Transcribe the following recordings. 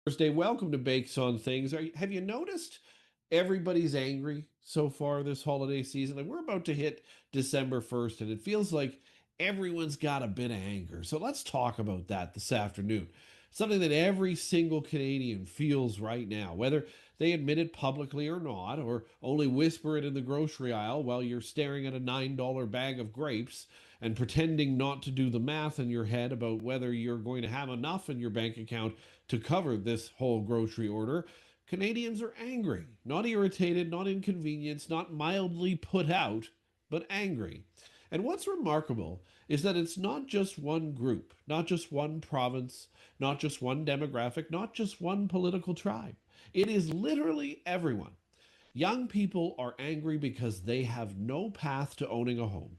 Thursday. Welcome to Bakes on Things. Have you noticed everybody's angry so far this holiday season? Like we're about to hit December 1st, and it feels like everyone's got a bit of anger. So let's talk about that this afternoon. Something that every single Canadian feels right now, whether they admit it publicly or not, or only whisper it in the grocery aisle while you're staring at a $9 bag of grapes and pretending not to do the math in your head about whether you're going to have enough in your bank account to cover this whole grocery order. Canadians are angry, not irritated, not inconvenienced, not mildly put out, but angry. And what's remarkable is that it's not just one group, not just one province, not just one demographic, not just one political tribe. It is literally everyone. Young people are angry because they have no path to owning a home.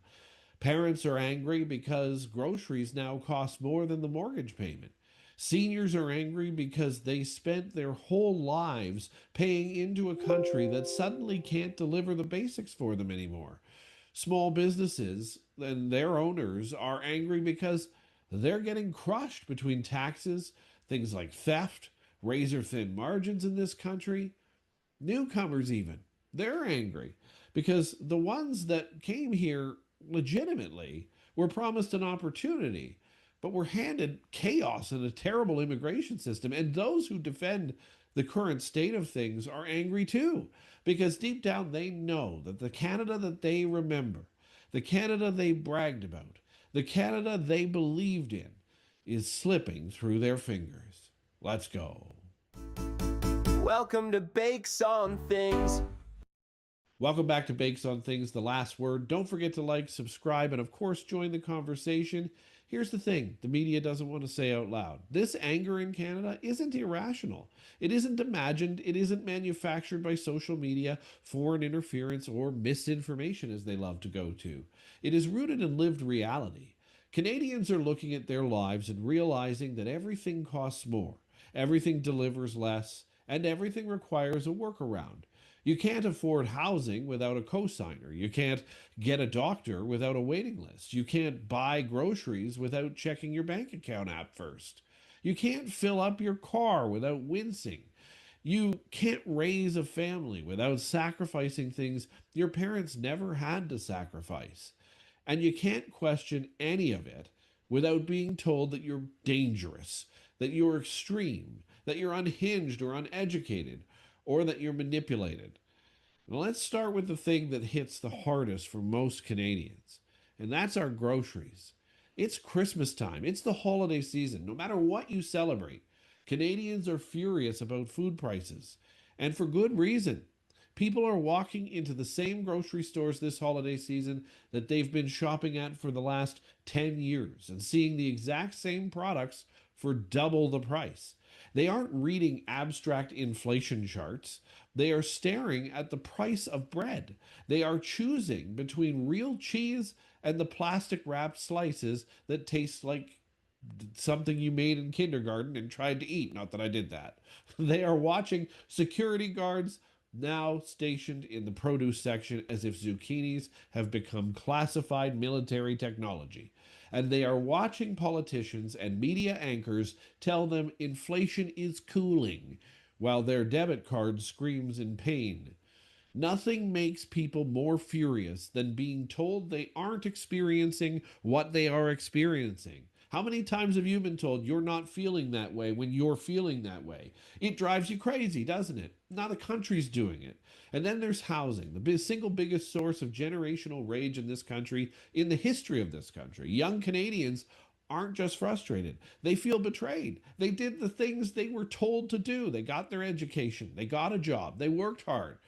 Parents are angry because groceries now cost more than the mortgage payment. Seniors are angry because they spent their whole lives paying into a country that suddenly can't deliver the basics for them anymore. Small businesses and their owners are angry because they're getting crushed between taxes, things like theft, razor thin margins in this country. Newcomers, even, they're angry because the ones that came here legitimately were promised an opportunity, but were handed chaos and a terrible immigration system. And those who defend the current state of things are angry too, because deep down they know that the Canada that they remember, the Canada they bragged about, the Canada they believed in, is slipping through their fingers. Let's go. Welcome to Bakes on Things. Welcome back to Bakes on Things, the last word. Don't forget to like, subscribe, and of course, join the conversation. Here's the thing the media doesn't want to say out loud. This anger in Canada isn't irrational. It isn't imagined. It isn't manufactured by social media, foreign interference, or misinformation, as they love to go to. It is rooted in lived reality. Canadians are looking at their lives and realizing that everything costs more, everything delivers less, and everything requires a workaround. You can't afford housing without a cosigner. You can't get a doctor without a waiting list. You can't buy groceries without checking your bank account app first. You can't fill up your car without wincing. You can't raise a family without sacrificing things your parents never had to sacrifice. And you can't question any of it without being told that you're dangerous, that you're extreme, that you're unhinged or uneducated, or that you're manipulated. Now, let's start with the thing that hits the hardest for most Canadians, and that's our groceries. It's Christmas time, it's the holiday season. No matter what you celebrate, Canadians are furious about food prices, and for good reason. People are walking into the same grocery stores this holiday season that they've been shopping at for the last 10 years and seeing the exact same products for double the price. They aren't reading abstract inflation charts. They are staring at the price of bread. They are choosing between real cheese and the plastic wrapped slices that taste like something you made in kindergarten and tried to eat. Not that I did that. They are watching security guards now stationed in the produce section as if zucchinis have become classified military technology. And they are watching politicians and media anchors tell them inflation is cooling while their debit card screams in pain. Nothing makes people more furious than being told they aren't experiencing what they are experiencing. How many times have you been told you're not feeling that way when you're feeling that way? It drives you crazy, doesn't it? Now the country's doing it. And then there's housing, the single biggest source of generational rage in this country, in the history of this country. Young Canadians aren't just frustrated. They feel betrayed. They did the things they were told to do. They got their education. They got a job. They worked hard.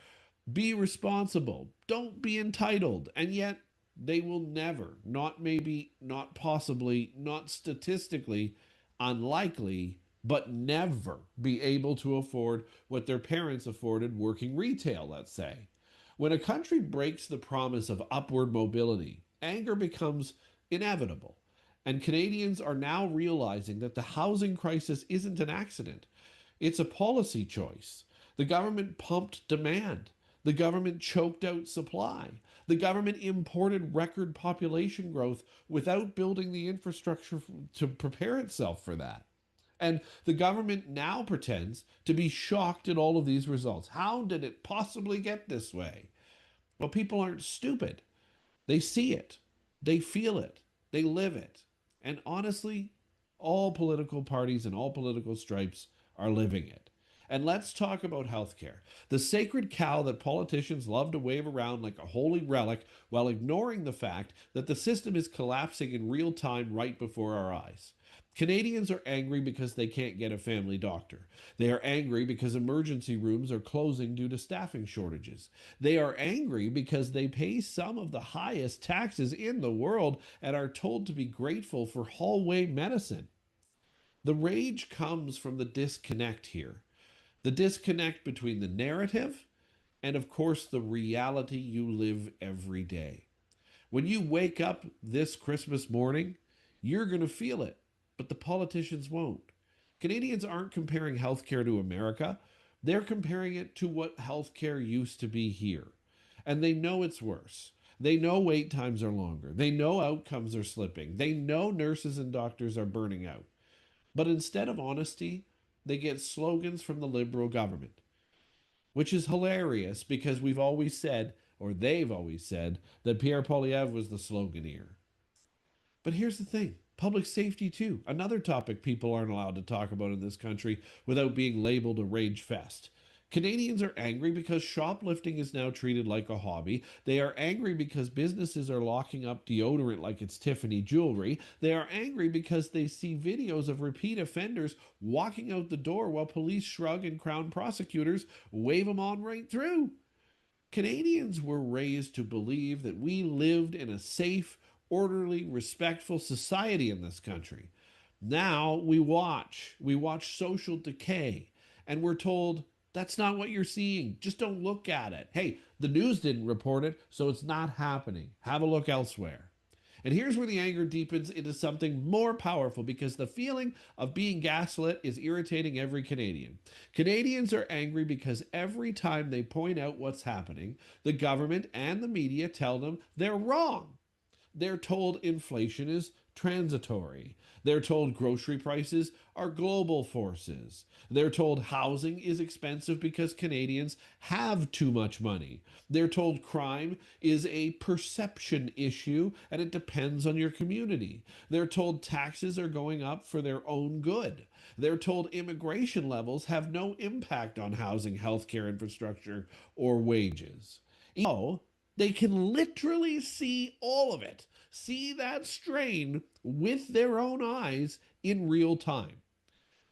Be responsible. Don't be entitled. And yet, they will never, not maybe, not possibly, not statistically, unlikely, but never be able to afford what their parents afforded working retail, let's say. When a country breaks the promise of upward mobility, anger becomes inevitable. And Canadians are now realizing that the housing crisis isn't an accident, it's a policy choice. The government pumped demand. The government choked out supply. The government imported record population growth without building the infrastructure to prepare itself for that. And the government now pretends to be shocked at all of these results. How did it possibly get this way? Well, people aren't stupid. They see it, they feel it, they live it. And honestly, all political parties and all political stripes are living it. And let's talk about healthcare, the sacred cow that politicians love to wave around like a holy relic while ignoring the fact that the system is collapsing in real time right before our eyes. Canadians are angry because they can't get a family doctor. They are angry because emergency rooms are closing due to staffing shortages. They are angry because they pay some of the highest taxes in the world and are told to be grateful for hallway medicine. The rage comes from the disconnect here, the disconnect between the narrative and, of course, the reality you live every day. When you wake up this Christmas morning, you're going to feel it, but the politicians won't. Canadians aren't comparing healthcare to America, they're comparing it to what healthcare used to be here. And they know it's worse. They know wait times are longer. They know outcomes are slipping. They know nurses and doctors are burning out. But instead of honesty, they get slogans from the Liberal government, which is hilarious because we've always said, or they've always said, that Pierre Poilievre was the sloganeer. But here's the thing, public safety, too. Another topic people aren't allowed to talk about in this country without being labeled a rage fest. Canadians are angry because shoplifting is now treated like a hobby. They are angry because businesses are locking up deodorant like it's Tiffany jewelry. They are angry because they see videos of repeat offenders walking out the door while police shrug and Crown prosecutors wave them on right through. Canadians were raised to believe that we lived in a safe, orderly, respectful society in this country. Now we watch social decay, and we're told that's not what you're seeing. Just don't look at it. Hey, the news didn't report it, so it's not happening. Have a look elsewhere. And here's where the anger deepens into something more powerful because the feeling of being gaslit is irritating every Canadian. Canadians are angry because every time they point out what's happening, the government and the media tell them they're wrong. They're told inflation is transitory. They're told grocery prices are global forces. They're told housing is expensive because Canadians have too much money. They're told crime is a perception issue and it depends on your community. They're told taxes are going up for their own good. They're told immigration levels have no impact on housing, healthcare infrastructure, or wages. So they can literally see all of it, see that strain with their own eyes in real time.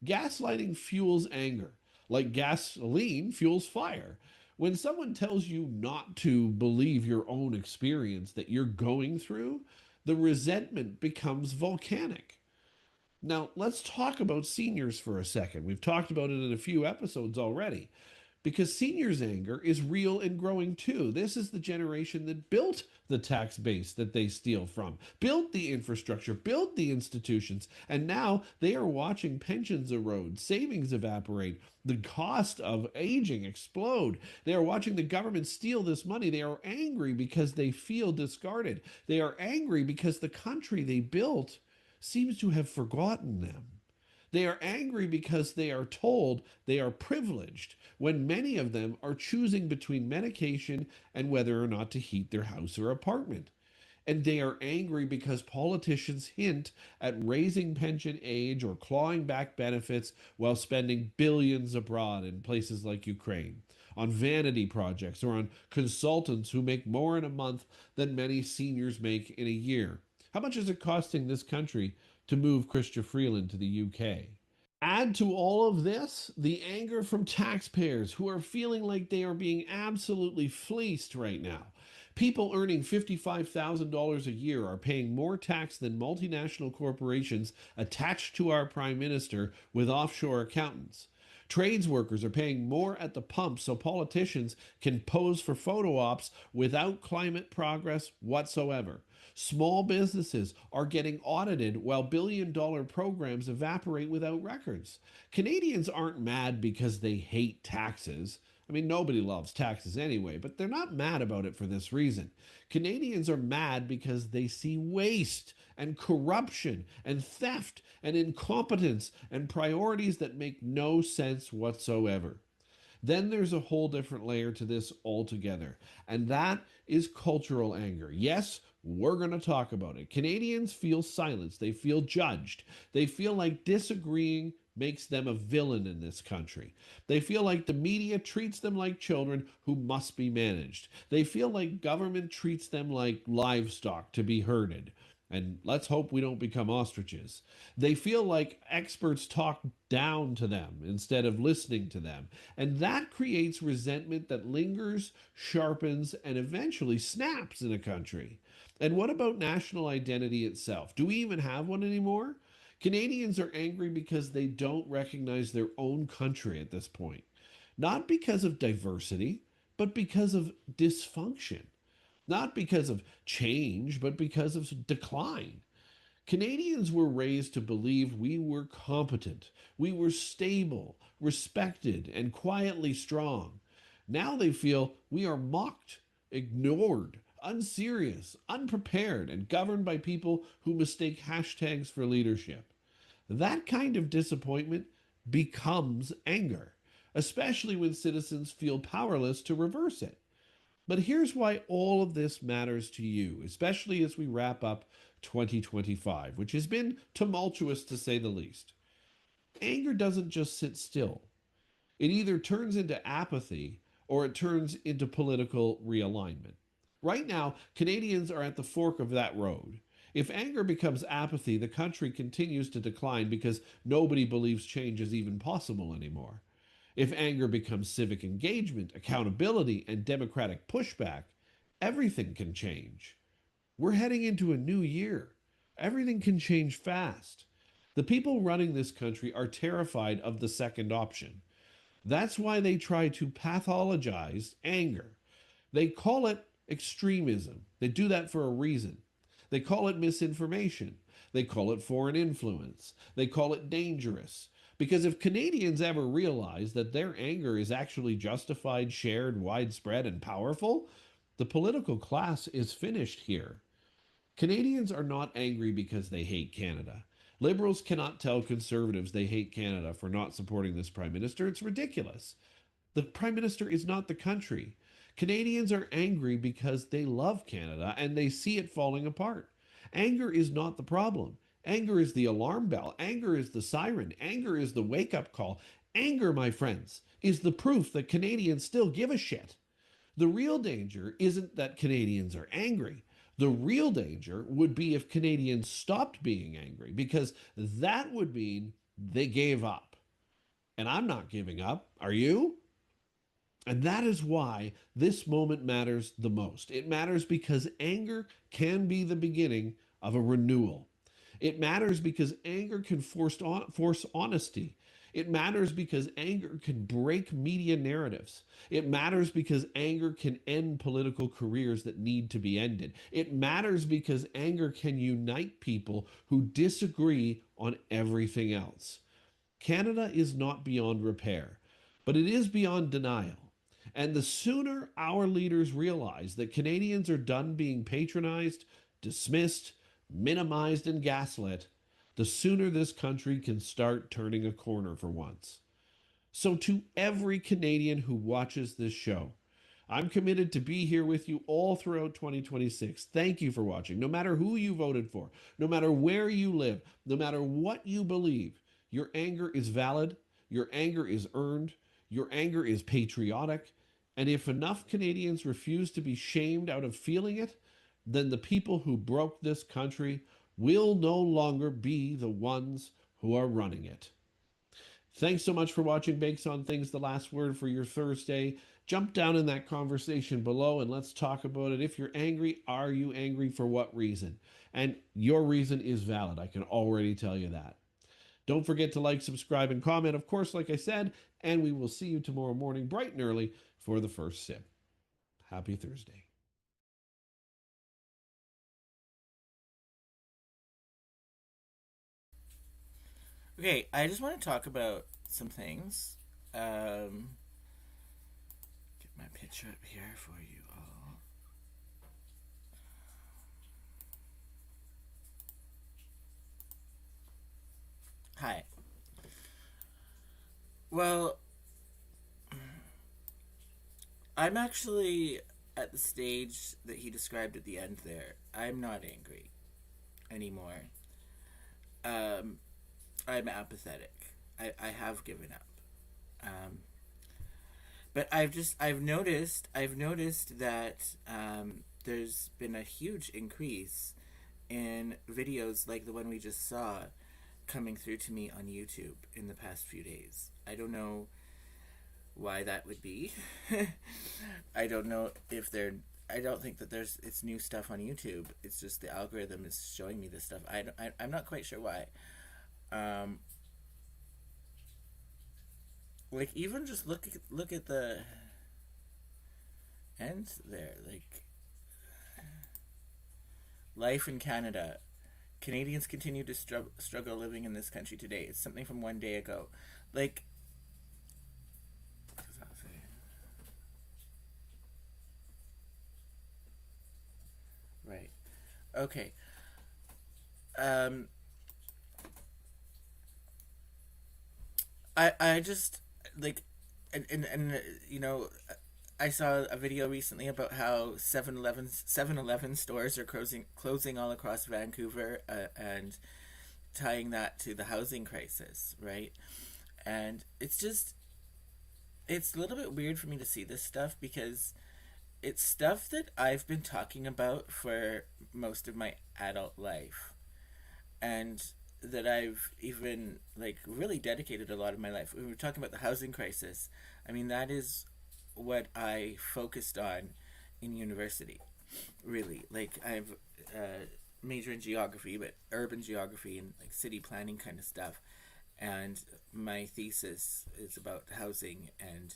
Gaslighting fuels anger, like gasoline fuels fire. When someone tells you not to believe your own experience that you're going through, the resentment becomes volcanic. Now, let's talk about seniors for a second. We've talked about it in a few episodes already because seniors' anger is real and growing too. This is the generation that built the tax base that they steal from, built the infrastructure, built the institutions, and now they are watching pensions erode, savings evaporate, the cost of aging explode. They are watching the government steal this money. They are angry because they feel discarded. They are angry because the country they built seems to have forgotten them. They are angry because they are told they are privileged when many of them are choosing between medication and whether or not to heat their house or apartment. And they are angry because politicians hint at raising pension age or clawing back benefits while spending billions abroad in places like Ukraine, on vanity projects, or on consultants who make more in a month than many seniors make in a year. How much is it costing this country to move Chrystia Freeland to the UK? Add to all of this the anger from taxpayers who are feeling like they are being absolutely fleeced right now. People earning $55,000 a year are paying more tax than multinational corporations attached to our prime minister with offshore accountants. Trades workers are paying more at the pump so politicians can pose for photo ops without climate progress whatsoever. Small businesses are getting audited while billion-dollar programs evaporate without records. Canadians aren't mad because they hate taxes. I mean, nobody loves taxes anyway, but they're not mad about it for this reason. Canadians are mad because they see waste and corruption and theft and incompetence and priorities that make no sense whatsoever. Then there's a whole different layer to this altogether, and that is cultural anger. Yes, we're going to talk about it. Canadians feel silenced, they feel judged, they feel like disagreeing makes them a villain in this country. They feel like the media treats them like children who must be managed. They feel like government treats them like livestock to be herded. And let's hope we don't become ostriches. They feel like experts talk down to them instead of listening to them. And that creates resentment that lingers, sharpens, and eventually snaps in a country. And what about national identity itself? Do we even have one anymore? Canadians are angry because they don't recognize their own country at this point. Not because of diversity, but because of dysfunction. Not because of change, but because of decline. Canadians were raised to believe we were competent, we were stable, respected, and quietly strong. Now they feel we are mocked, ignored, unserious, unprepared, and governed by people who mistake hashtags for leadership. That kind of disappointment becomes anger, especially when citizens feel powerless to reverse it. But here's why all of this matters to you, especially as we wrap up 2025, which has been tumultuous to say the least. Anger doesn't just sit still, it either turns into apathy or it turns into political realignment. Right now, Canadians are at the fork of that road. If anger becomes apathy, the country continues to decline because nobody believes change is even possible anymore. If anger becomes civic engagement, accountability, and democratic pushback, everything can change. We're heading into a new year. Everything can change fast. The people running this country are terrified of the second option. That's why they try to pathologize anger. They call it extremism. They do that for a reason. They call it misinformation. They call it foreign influence. They call it dangerous. Because if Canadians ever realize that their anger is actually justified, shared, widespread, and powerful, the political class is finished here. Canadians are not angry because they hate Canada. Liberals cannot tell conservatives they hate Canada for not supporting this prime minister. It's ridiculous. The prime minister is not the country. Canadians are angry because they love Canada and they see it falling apart. Anger is not the problem. Anger is the alarm bell. Anger is the siren. Anger is the wake up call. Anger, my friends, is the proof that Canadians still give a shit. The real danger isn't that Canadians are angry. The real danger would be if Canadians stopped being angry, because that would mean they gave up. And I'm not giving up. Are you? And that is why this moment matters the most. It matters because anger can be the beginning of a renewal. It matters because anger can force honesty. It matters because anger can break media narratives. It matters because anger can end political careers that need to be ended. It matters because anger can unite people who disagree on everything else. Canada is not beyond repair, but it is beyond denial. And the sooner our leaders realize that Canadians are done being patronized, dismissed, minimized, and gaslit, the sooner this country can start turning a corner for once. So, to every Canadian who watches this show, I'm committed to be here with you all throughout 2026. Thank you for watching. No matter who you voted for, no matter where you live, no matter what you believe, your anger is valid, your anger is earned, your anger is patriotic. And if enough Canadians refuse to be shamed out of feeling it, then the people who broke this country will no longer be the ones who are running it. Thanks so much for watching Bakes on Things, the last word for your Thursday. Jump down in that conversation below and let's talk about it. If you're angry, are you angry for what reason? And your reason is valid. I can already tell you that. Don't forget to like, subscribe, and comment, of course, like I said, and we will see you tomorrow morning, bright and early, for the first sip. Happy Thursday. Okay, I just want to talk about some things. Um, my picture up here for you all. Hi. Well, I'm actually at the stage that he described at the end there. I'm not angry anymore. Um, I'm apathetic. I have given up. Um, but I've noticed that there's been a huge increase in videos like the one we just saw coming through to me on YouTube in the past few days. I don't know why that would be. I don't know if they're. I don't think that it's new stuff on YouTube. It's just the algorithm is showing me this stuff. I'm not quite sure why. Um, like even just look at the end there. Like life in Canada. Canadians continue to struggle living in this country today. It's something from one day ago. Like, what does that say? Right. Okay. Um, I just like, and you know, I saw a video recently about how 7-Eleven stores are closing all across Vancouver, and tying that to the housing crisis, right? And it's a little bit weird for me to see this stuff because it's stuff that I've been talking about for most of my adult life, and that I've even like really dedicated a lot of my life. We were talking about the housing crisis. I mean, that is what I focused on in university. Really, like I've major in geography, but urban geography and like city planning kind of stuff. And my thesis is about housing, and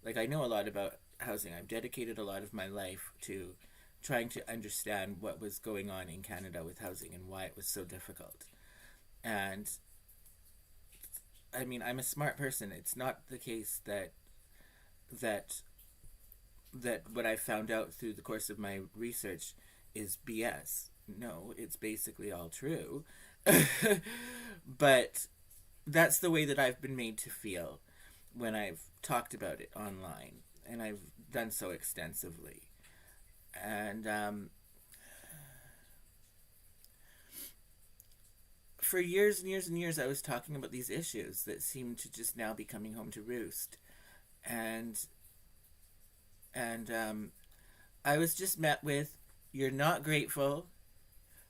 like I know a lot about housing. I've dedicated a lot of my life to trying to understand what was going on in Canada with housing and why it was so difficult. And I mean, I'm a smart person. It's not the case that that what I found out through the course of my research is BS. No, it's basically all true. But that's the way that I've been made to feel when I've talked about it online, and I've done so extensively. And for years and years and years, I was talking about these issues that seem to just now be coming home to roost. And I was just met with, "You're not grateful.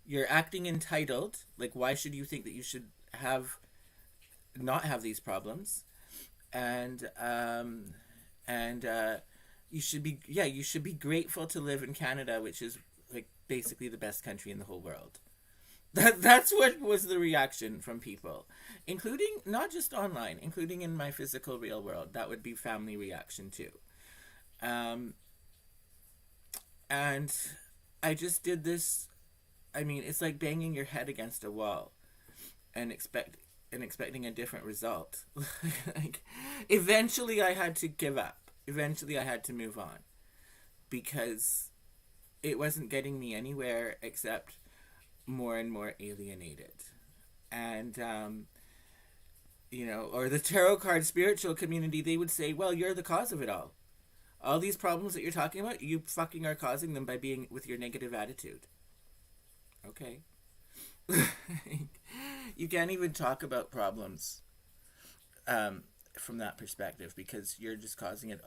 You're acting entitled. Like, why should you think that you should have not have these problems?" And you should be grateful to live in Canada, which is like basically the best country in the whole world. That's what was the reaction from people, including not just online, including in my physical real world. That would be family reaction too. Um, and I just did this. I mean, it's like banging your head against a wall and expecting a different result. Like, eventually, I had to give up. Eventually, I had to move on because it wasn't getting me anywhere except more and more alienated. And or the tarot card spiritual community, they would say, "Well, you're the cause of it all. All these problems that you're talking about, you fucking are causing them by being with your negative attitude." Okay. You can't even talk about problems from that perspective because you're just causing it.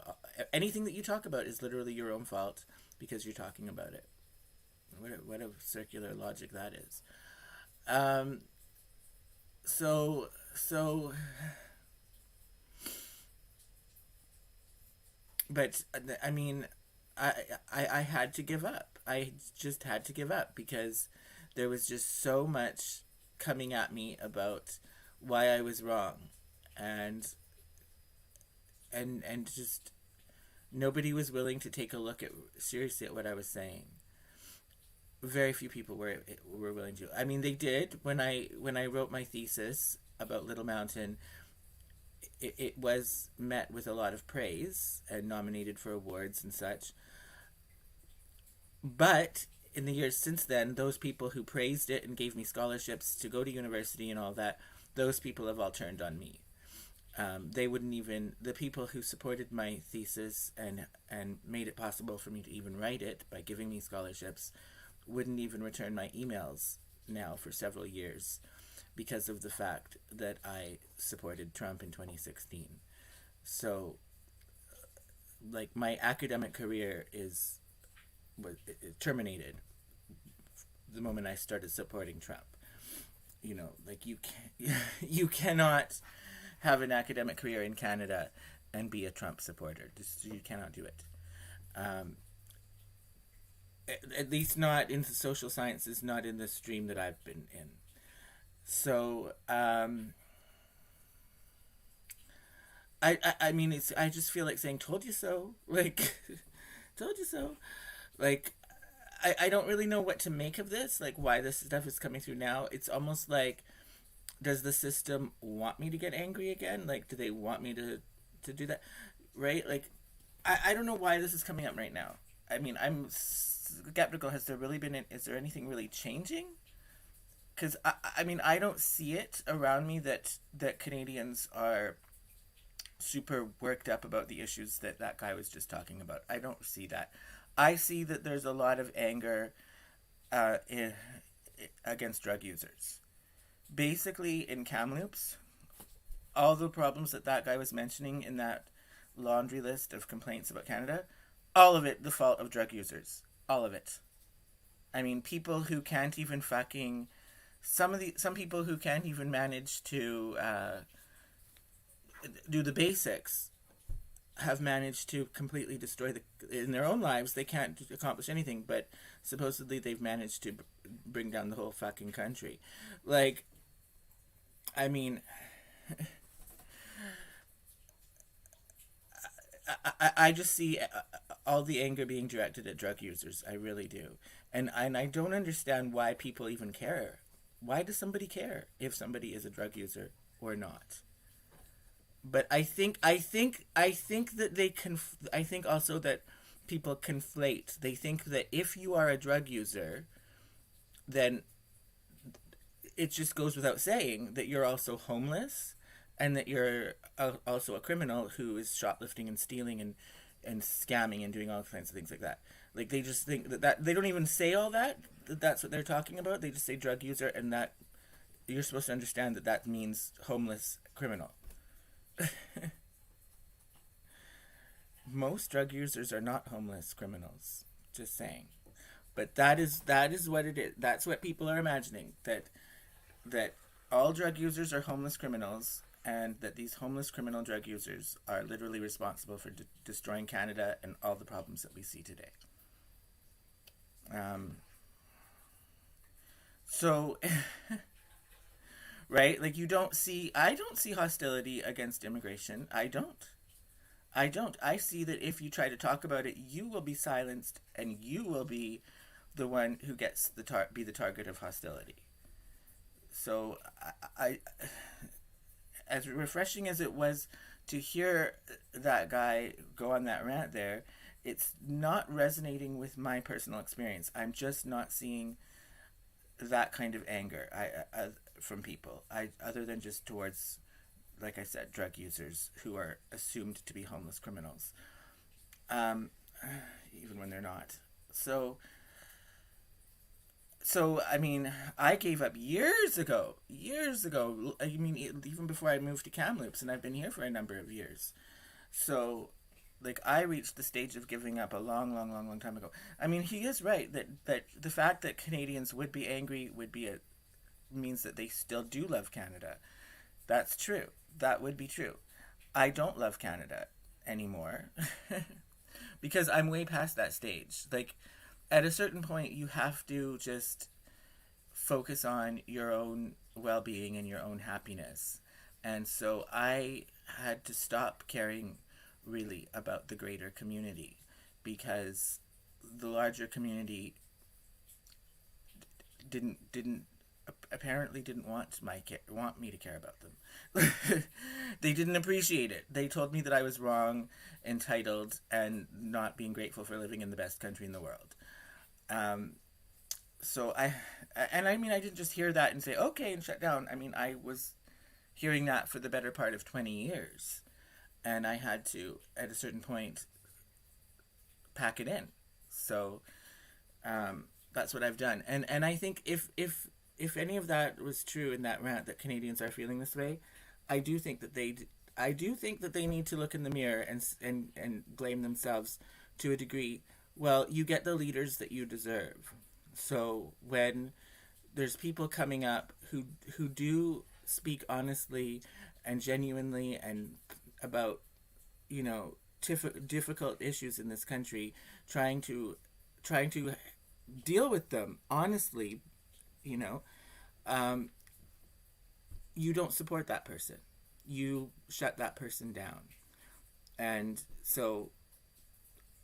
Anything that you talk about is literally your own fault because you're talking about it. What a circular logic that is. So but I mean, I had to give up. I just had to give up because there was just so much coming at me about why I was wrong, and just nobody was willing to take a look at seriously at what I was saying. Very few people were willing to. I mean, they did when I wrote my thesis about Little Mountain. it was met with a lot of praise and nominated for awards and such. But in the years since then, those people who praised it and gave me scholarships to go to university and all that, those people have all turned on me. They wouldn't even, the people who supported my thesis and made it possible for me to even write it by giving me scholarships, wouldn't even return my emails now for several years because of the fact that I supported Trump in 2016. So, like, my academic career was terminated the moment I started supporting Trump. You know, like, you cannot have an academic career in Canada and be a Trump supporter. Just, you cannot do it. At least not in the social sciences, not in the stream that I've been in. So, I mean, I just feel like saying, told you so. Like, told you so. Like, I don't really know what to make of this, like, why this stuff is coming through now. It's almost like, does the system want me to get angry again? Like, do they want me to do that? Right? Like, I don't know why this is coming up right now. I mean, I'm skeptical. Is there anything really changing? Because, I mean, I don't see it around me that Canadians are super worked up about the issues that guy was just talking about. I don't see that. I see that there's a lot of anger against drug users. Basically, in Kamloops, all the problems that guy was mentioning in that laundry list of complaints about Canada, all of it the fault of drug users. All of it. I mean, people who can't even fucking... Some people who can't even manage to do the basics have managed to completely destroy in their own lives. They can't accomplish anything, but supposedly they've managed to bring down the whole fucking country. Like, I mean, I just see all the anger being directed at drug users. I really do. And I don't understand why people even care. Why does somebody care if somebody is a drug user or not? But I think that I think also that people conflate. They think that if you are a drug user, then it just goes without saying that you're also homeless and that you're also a criminal who is shoplifting and stealing and scamming and doing all kinds of things like that. Like, they just think that they don't even say all that that's what they're talking about. They just say drug user, and that you're supposed to understand that means homeless criminal. Most drug users are not homeless criminals. Just saying. But that is what it is. That's what people are imagining, that all drug users are homeless criminals, and that these homeless criminal drug users are literally responsible for destroying Canada and all the problems that we see today. So, right? Like, I don't see hostility against immigration. I don't. I see that if you try to talk about it, you will be silenced, and you will be the one who gets be the target of hostility. So, I as refreshing as it was to hear that guy go on that rant there, it's not resonating with my personal experience. I'm just not seeing that kind of anger from people, other than just towards, like I said, drug users who are assumed to be homeless criminals, even when they're not. So I mean, I gave up years ago. I mean, even before I moved to Kamloops, and I've been here for a number of years. So, like, I reached the stage of giving up a long time ago. I mean, he is right that the fact that Canadians would be angry means that they still do love Canada. That's true. That would be true. I don't love Canada anymore because I'm way past that stage. Like, at a certain point, you have to just focus on your own well-being and your own happiness. And so I had to stop caring really about the greater community, because the larger community didn't apparently didn't want me to care about them. They didn't appreciate it. They told me that I was wrong, entitled, and not being grateful for living in the best country in the world. So I mean, I didn't just hear that and say okay and shut down. I mean, I was hearing that for the better part of 20 years, and I had to, at a certain point, pack it in. So that's what I've done. And I think if any of that was true in that rant, that Canadians are feeling this way, I do think that they need to look in the mirror and blame themselves to a degree. Well, you get the leaders that you deserve. So when there's people coming up who do speak honestly and genuinely and about, you know, difficult issues in this country, trying to deal with them honestly, you know, you don't support that person. You shut that person down. And so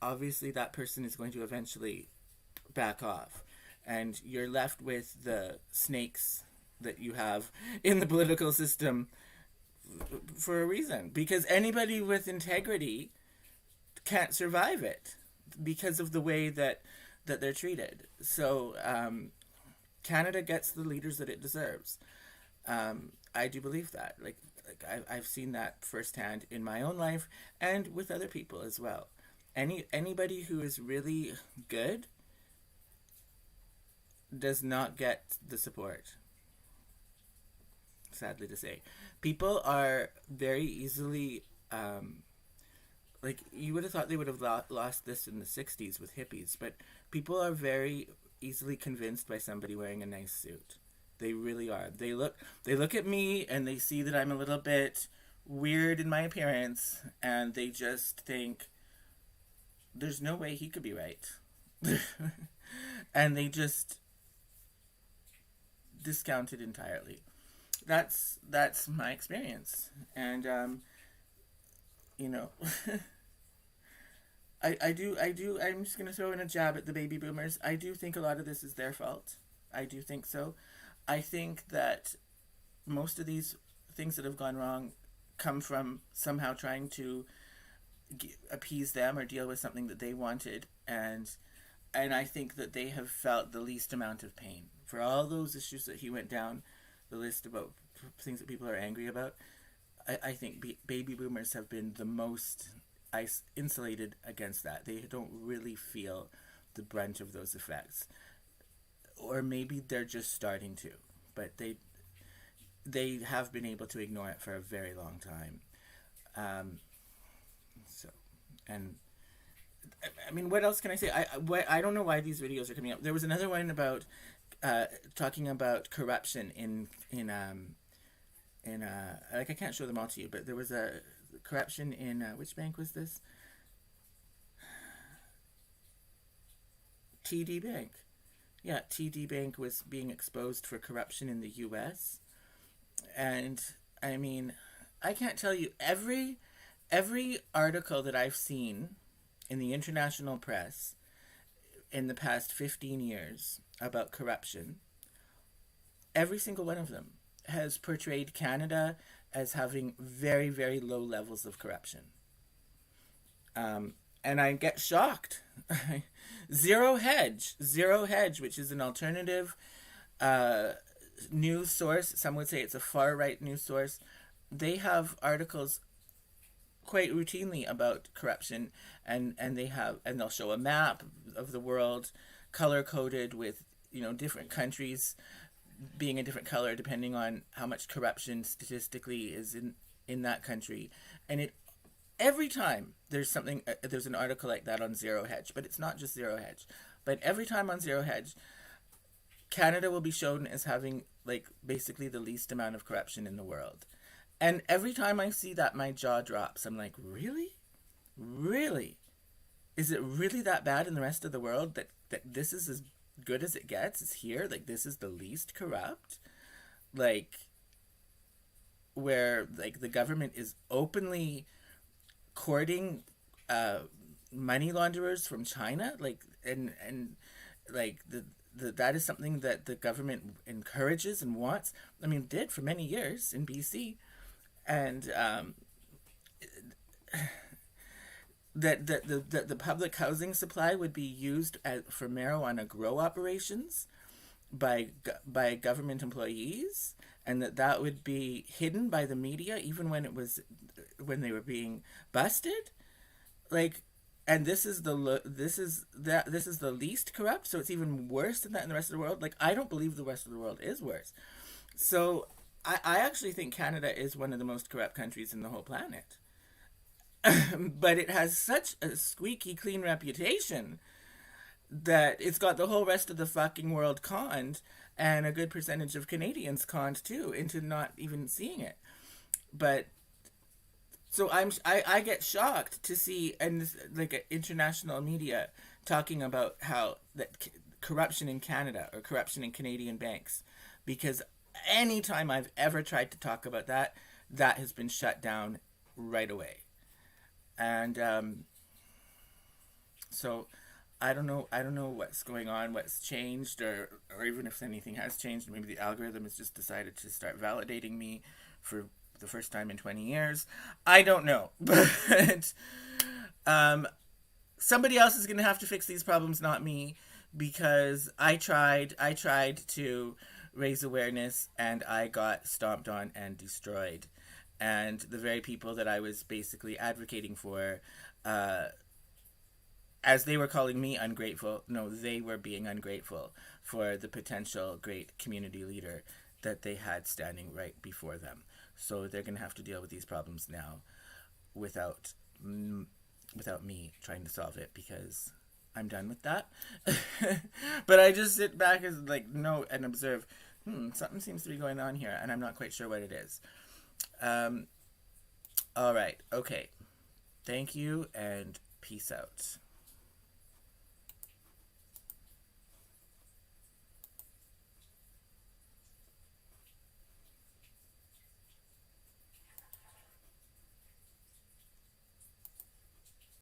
obviously that person is going to eventually back off. And you're left with the snakes that you have in the political system for a reason. Because anybody with integrity can't survive it because of the way that they're treated. So Canada gets the leaders that it deserves. I do believe that. Like I've seen that firsthand in my own life and with other people as well. Anybody who is really good does not get the support. Sadly to say, people are very easily like, you would have thought they would have lost this in the 60s with hippies, but people are very easily convinced by somebody wearing a nice suit. They really are. They look at me and they see that I'm a little bit weird in my appearance, and they just think there's no way he could be right. And they just discount it entirely. That's my experience. And you know, I'm just going to throw in a jab at the baby boomers. I do think a lot of this is their fault. I do think so. I think that most of these things that have gone wrong come from somehow trying to appease them or deal with something that they wanted. And I think that they have felt the least amount of pain. For all those issues that he went down, the list about things that people are angry about, I think baby boomers have been the most insulated against that. They don't really feel the brunt of those effects. Or maybe they're just starting to. But they have been able to ignore it for a very long time. And I mean, what else can I say? I don't know why these videos are coming up. There was another one about talking about corruption in like, I can't show them all to you, but there was a corruption in which bank was this? TD Bank. Yeah, TD Bank was being exposed for corruption in the US. And I mean, I can't tell you, every article that I've seen in the international press in the past 15 years about corruption, every single one of them has portrayed Canada as having very, very low levels of corruption. And I get shocked. Zero Hedge, which is an alternative news source. Some would say it's a far-right news source. They have articles quite routinely about corruption, and they'll show a map of the world, color-coded with, you know, different countries being a different color depending on how much corruption statistically is in that country. And every time there's an article like that on Zero Hedge, but it's not just Zero Hedge. But every time on Zero Hedge, Canada will be shown as having, like, basically the least amount of corruption in the world. And every time I see that, my jaw drops. I'm like, really? Really? Is it really that bad in the rest of the world that this is as good as it gets? Is here? Like, this is the least corrupt? Like, where, like, the government is openly courting money launderers from China, like, and like that is something that the government encourages and wants. I mean, did for many years in BC, and that the public housing supply would be used for marijuana grow operations by government employees, and that would be hidden by the media even when they were being busted, like. And this is the least corrupt, so it's even worse than that in the rest of the world. Like, I don't believe the rest of the world is worse. So I actually think Canada is one of the most corrupt countries in the whole planet. But it has such a squeaky clean reputation that it's got the whole rest of the fucking world conned, and a good percentage of Canadians conned too into not even seeing it. But so I get shocked to see, and like international media talking about how that corruption in Canada or corruption in Canadian banks, because anytime I've ever tried to talk about that, that has been shut down right away. And so I don't know what's going on, what's changed, or even if anything has changed. Maybe the algorithm has just decided to start validating me for the first time in 20 years. I don't know. But somebody else is going to have to fix these problems, not me, because I tried to raise awareness and I got stomped on and destroyed. And the very people that I was basically advocating for, as they were calling me ungrateful, no, they were being ungrateful for the potential great community leader that they had standing right before them. So they're going to have to deal with these problems now without me trying to solve it, because I'm done with that. But I just sit back and and observe, something seems to be going on here, and I'm not quite sure what it is. All right. Okay. Thank you, and peace out.